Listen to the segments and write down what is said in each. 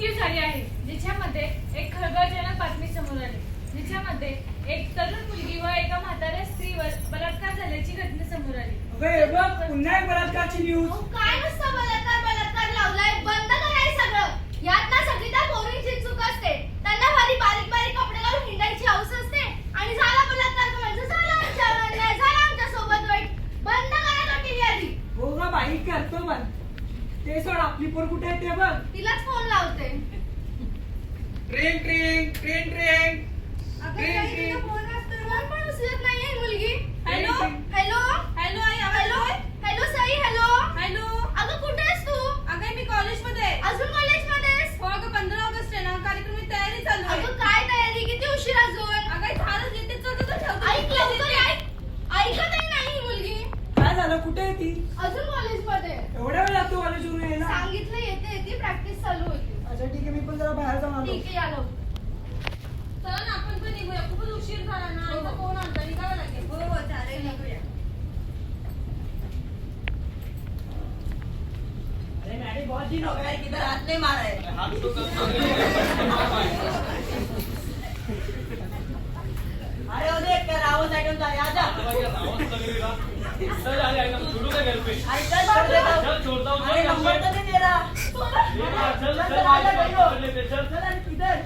मुलगी झाली आहे, जिच्यामध्ये एक खळबळजनक बातमी समोर आली, जिच्यामध्ये एक तरुण मुलगी व एका म्हाताऱ्या स्त्रीवर बलात्कार झाल्याची घटना समोर आली. पुन्हा एक बलात्कारची न्यूज. काय नुसतं बलात्कार लावलाय, बंद कराय सगळं. यात ना सगळी त्या पोरींची चूक असते. त्यांना भारी बारीक कपडे घालून हिंडायची हौस असते आणि झाला बलात्कार म्हणजे झाला आमच्यावर अन्याय, झाला आमच्या सोबत वाईट. बंद करा तो टीव्ही आधी. हो ग बाई, करतो बंद. ते सोड, आपली पोर कुठे आहे ते बघ. तिलाच फोन लावते. Train train train train phone असतो, फोन पण उचलत नाहीये मुलगी. हॅलो हॅलो हॅलो आई, आवाज हॅलो येतोय? हॅलो साई. हॅलो हॅलो अगं कुठे आहेस तू? अगं मी कॉलेजमध्ये आहे. अजून कॉलेजमध्ये आहेस? हो अगं 15 ऑगस्ट आहे ना, कार्यक्रमाची तयारी चालू आहे. अगं काय तयारी, किती उशीर अजून? अगं झालं येते ठेवतो. ऐक लवकर ऐक. ऐकतही नाही ही मुलगी. काय झालं, कुठे आहे ती? अजून कॉलेजमध्ये. एवढ्या वेळ लागतो कॉलेजवरून यायला? सांगितलं येते प्रॅक्टिस चालू होती. अच्छा ठीक आहे, मी पण जरा बाहेर जाऊन आलो. ठीक आहे, या लवकर. चला ना आपण पण निघूया, खूपच उशीर झाला ना. आईचा फोन आलता, निघावं लागेल. हो चालेल, निघूया. अरे मॅडम, बहुत दिन हो गए, किधर हाथ नहीं मारा है. हाथ तो अरे वो देख कर रावत आइटम था, आजा. चल आले आइटम छोड़ू का घर पे. चल छोड़ देता हूँ. चल छोड़ता हूँ. अरे नंबर तो नहीं दे रहा. चल चल चल आजा भाइयों. चल चल इधर.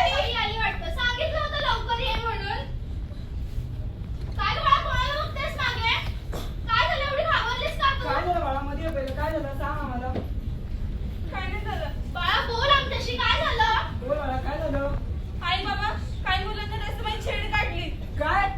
आई आली वाटतं. सांगितलं होतं लवकर ये म्हणून. काय बाळा, कोणाला बघतेस मागे? काय झालं, एवढी घाबरलीस का तू? काय झालं बाळा, मध्ये पहिलं काय झालं सांग आम्हाला. काय नाही झालं. बाळा बोल आमच्याशी, काय झालं? बोल बाळा, काय झालं? आई बाबा काय मुलांच्या रस्त्यामध्ये छेड काढली. काय?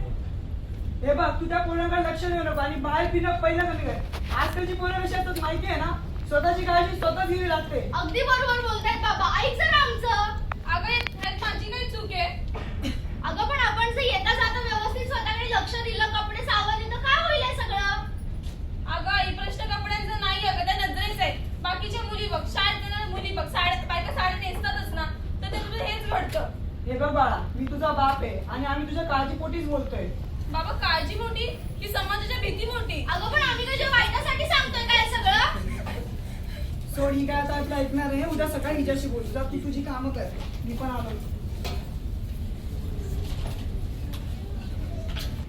हे बघ, तू त्या पोरांकडे लक्ष देऊ नको आणि बाहेर पिणं पहिलं कमी कर. आजकालची पोरं कशी असतात माहिती आहे ना, स्वतःची काळजी स्वतःच घ्यावी लागते. अगदी बरोबर बोलतायत बाबा. ऐक जरा आमचं. अगं यात माझी काही चूक आहे? अगं पण आपण जर येता जाता व्यवस्थित स्वतःकडे लक्ष दिलं, कपडे सावरले तर काय होईल हे सगळं? अगं आई प्रश्न कपड्यांचा नाही, अगं त्या नजरेच आहे. बाकीच्या मुली बघ, शाळेत जाणाऱ्या मुली बघ, बायका साड्या नेसतातच ना, तर ते तुझं हेच घडतं. हे बघ बाळा, मी तुझा बाप आहे आणि आम्ही तुझ्या काळजीपोटीच बोलतोय. बाबा काळजी मोठी की समाजाच्या भीती मोठी? अगं पण आम्ही तुझ्या वाईटासाठी सांगतोय काय हे सगळं? सोड, ही काय आता आपलं ऐकणार आहे. उद्या सकाळी हिच्याशी बोलू. जा तू तुझी कामं कर, मी पण आलो.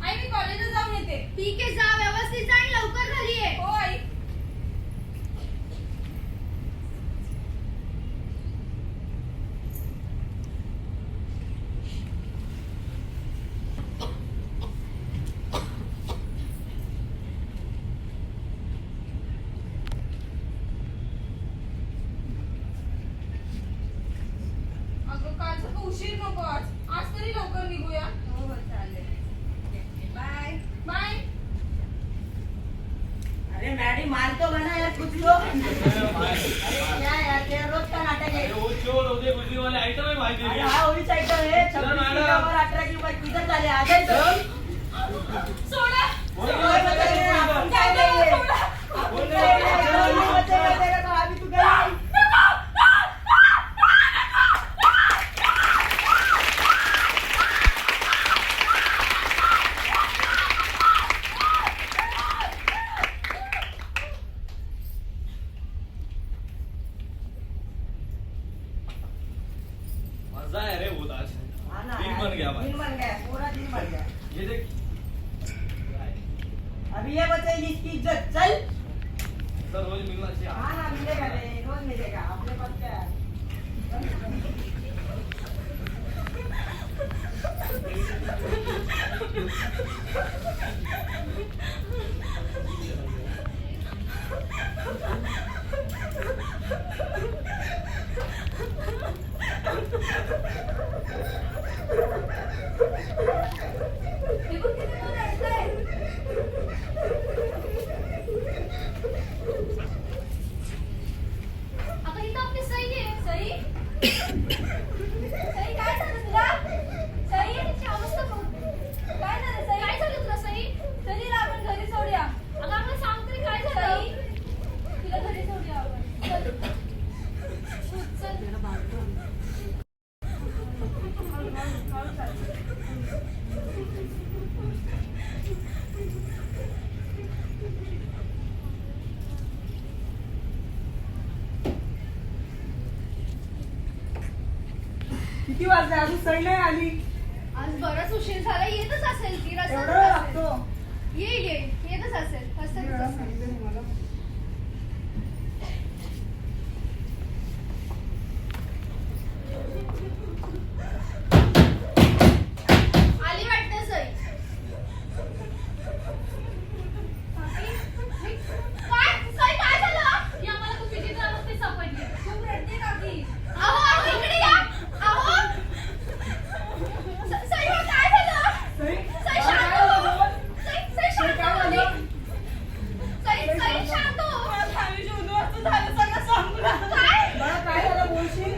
आई मी कॉलेजला जाऊन येते. ठीक आहे, जा व्यवस्थित जा आणि लवकर घरी ये. हो आई. अगं कालसारखं उशीर नको आज तरी लवकर निघूया. हो चालेल. बाय. बाय. अरे मॅडी, मारतो बना यार कुछ तो. अरे क्या यार, तेरा रोज का नाटक है. वो चोर होते गुजरी वाले आइटम है भाई अरे तेरी. हा ओळीच आयटम आहे. चला 26 मॅडम. किलोवर 18 किलो किधर झाले, आ जाए तो. सोडा. बोल काय बघायला, आपण काय केलंय? आपण काय केलंय? मी बच्चे करते का तो, आम्ही तू काय? मजा है रे बहुत आज. हा ना, दिन बन गया भाई. दिन बन गया, पूरा दिन बन गया. ये देख. अभी ये बचाएगी इसकी इज्जत. चल. सर रोज मिलना चाहिए. हाँ ना, मिलेगा रे, रोज मिलेगा. अपने पास क्या है? हे बघ किती कोण रडतंय. अगं ही तर आपली सई आहे. सई? सई काय झालं तुला? सई तिची अवस्था बघ. काय झालं सई? काय झालं तुला सई? चल हिला आपण घरी सोडूया. अगं आम्हाला सांग तरी काय झालं? तिला घरी किती वाजले अजून सई नाही आली. आज बराच उशीर झाला, येतच असेल ती एवढा वेळ रस्त्यात असेल. लागतो. येईल येतच असेल, रस्त्यातच असेल. सांगितलं नाही मला. आली वाटतं सई. काय सई, काय झालं? या मला तू विचित्र अवस्थेत सापडली. खूप रडते काकी. अहो इकडे या. अहो सई, हो काय झालं? सई, सई काय शांत झालं हो. बोल? सई सई, शांत काय हो. झालं? सई शांत हो. काय? बाळा, काय झालं बोलशील?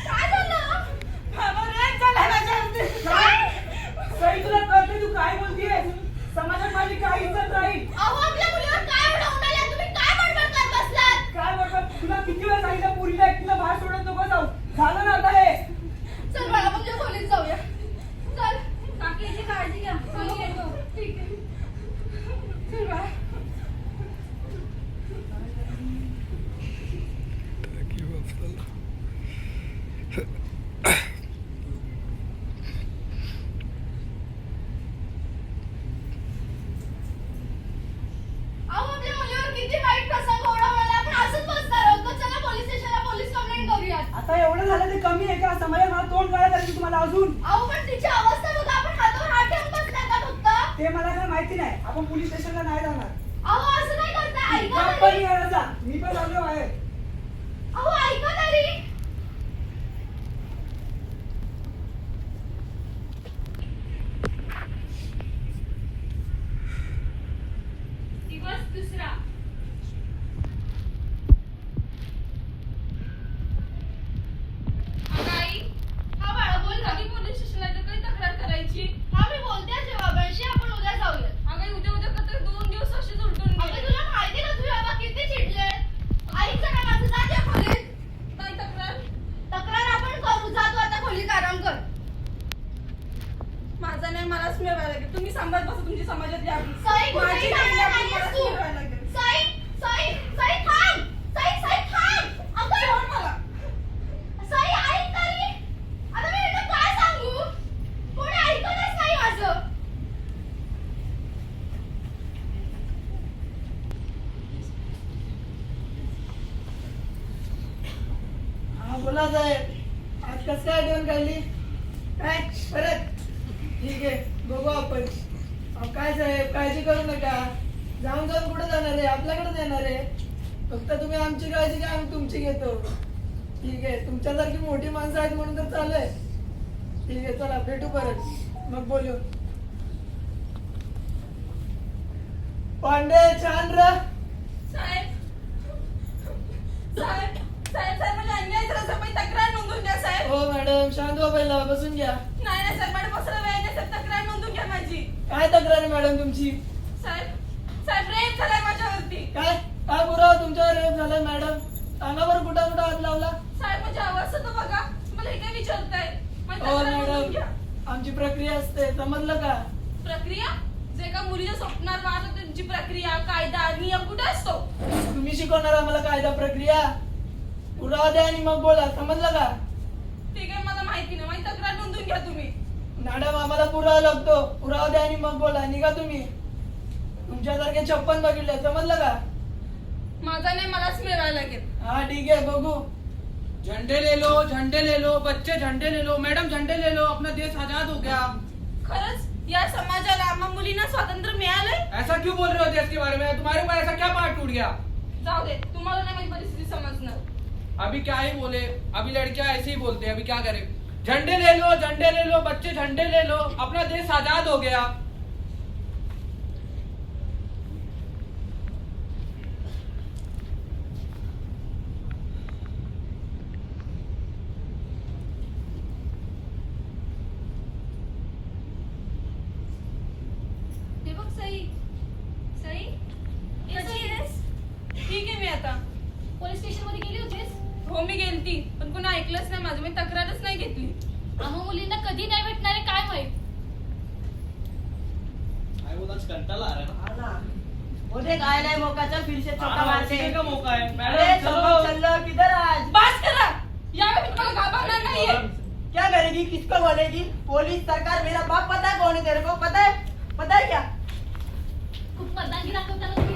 काय झालं? काय? सई, तुला कळते तू काय बोलतीयेस? समाजात माझी काय इज्जत राहील? अहो आपल्या मुलीवर काय उडवून आल्या? तुम्ही काय बडबड करत बसलात? काय बडबड? तुला किती वेळा सांगितलं पोरीला एकटीला बाहेर सोडत नको जाऊ. झालं ना आता हे? चल बाळा म्हणजे खोलीत जाऊया. चल. काकीची काळजी घ्या. मी येतो. ठीक आहे. चल बाळा. अहो आपल्या मुलीवर किती वाईट प्रसंग ओढवला, आपण असंच बसणार आहोत का? चला पोलीस स्टेशनला पोलीस कंप्लेंट करूयात. आता एवढं झालं ते कमी आहे का? समाजात मला तोंड काढायला लागली तुम्हाला अजून. अहो पण तिची अवस्था बघा, आपण हातावर हात ठेवून बसलाय का फक्त? ते मला काय माहिती नाही. आपण पोलीस स्टेशनला नाही जाणार. अहो असं नाही करताय, ऐका गप्प तरी. निघायला जा. मी पण आलो बाहेर. अहो ऐका तरी. दिवस दुसरा. अगं आई, हा बाळा बोल ना. कधी पोलीस स्टेशनला तर काही तक्रार करायची. हा मी बोलते आज बाबांशी, आपण उद्या जाऊयात. अगं आई, उद्या का तर 2 दिवस असेच उलटून अगं गेले. तुला माहिती ना तुझे बाबा किती चिडले. ऐक ना माझं, जा त्या खोलीत. काय तक्रार? तक्रार आपण करू. जा तू आता खोलीत आराम कर. माझा नाही, मलाच मिळवायला लागेल. तुम्ही सांभाळत बसा तुमची समाजातली आपली. सई कुठेही माझी जाणार नाही, आपली नाहीयेस मलाच तू. मिळवायला लागेल. सई सई सई थांब. सई थांब. अगं सोड मला. सई ऐक तरी. आता मी इथं काय सांगू? कोणी ऐकतच नाही माझं. हा बोला साहेब, आज कसं काय आठवण काढली? काय परत? ठीक आहे, बघू आपण. अहो, काय साहेब काळजी करू नका. जाऊन कुठे जाणार आहे? आपल्याकडे येणार आहे. फक्त तुम्ही आमची काळजी घ्या, आम्ही तुमची घेतो. ठीक आहे, तुमच्यासारखी मोठी माणसं आहेत म्हणून तर चालू आहे. ठीक आहे, चला भेटू परत, मग बोलू. पांडे छान रा. साहेब साहेब साहेब साहेब मला अन्याय झाला साहेब, माझी तक्रार नोंदवून द्या साहेब. हो मॅडम, शांत व्हा पहिला, बसून घ्या. नाही नाही साहेब, मला बसायला वेळ नाही साहेब, तक्रार नोंदवून घ्या माझी. काय तक्रार आहे मॅडम तुमची? साहेब साहेब रेप झालाय माझ्यावरती. काय काय पुरावा तुमच्यावर रेप झालाय मॅडम? सांगा बरं, कुठं कुठं हात लावला? साहेब माझी अवस्था तर बघा, मला हे काय विचारताय? माझी हो तक्रार नोंदवून मॅडम, घ्या. आमची प्रक्रिया असते, समजलं का? प्रक्रिया? जे का मुलीच्या स्वप्नात वाहत त्यांची प्रक्रिया, कायदा, नियम कुठे असतो? तुम्ही शिकवणार आम्हाला कायदा प्रक्रिया? पुरावा द्या आणि मग बोला, समजलं का? ठीक आहे, मला माहिती नाही, माझी तक्रार नोंदवून घ्या तुम्ही. मॅडम आम्हाला पुरावा लागतो, पुरावा द्या आणि मग बोला. निघा तुम्ही. तुमच्यासारखे 56 बघितले, समजलं का? माझा नाही, मलाच मिळवायला लागेल. हा ठीक आहे, बघू. झंडे ले लो, बच्चे झंडे ले लो, मैडम झंडे ले लो, अपना देश आजाद हो गया। खरंच या समाजाला आम्हा मुलींना स्वातंत्र्य मिळालंय? ऐसा क्यों बोल रहे हो देश के बारे में? तुम्हारे ऊपर ऐसा क्या पहाड़ टूट गया? जाऊ दे, तुम्हाला नाही माझी परिस्थिती समजणार. अभी क्या ही बोले, अभी लड़कियां ऐसे ही बोलते हैं, अभी क्या करें? झंडे ले लो, बच्चे झंडे ले लो, अपना देश आजाद हो गया। हे बघ सई, सई कशी आहेस? ठीक आहे मी आता. पोलीस स्टेशन मध्ये गेली होतीस? हो मी गेलती, पण कोणी ऐकलंच नाही माझं, मी तक्रारच नाही घेतली. आम्हा मुलींना कधी नाही भेटणार आहे काय माहित. काय बोल, आज कंटाळा आ रहा है ना? मुझे काय नाही मौका, चल फिर से चौका हाँ, मारते सीखने का मौका है अरे मैडम, सबक चलो। चल किधर आज? बास करा, यावेळी मी तुम्हाला घाबरणार बोलेगी किसको बोलेगी? पुलिस सरकार मेरा बाप पता है कौन है तेरे को? पता है? पता है क्या? खूप मर्दानगी दाखवताना तुम्ही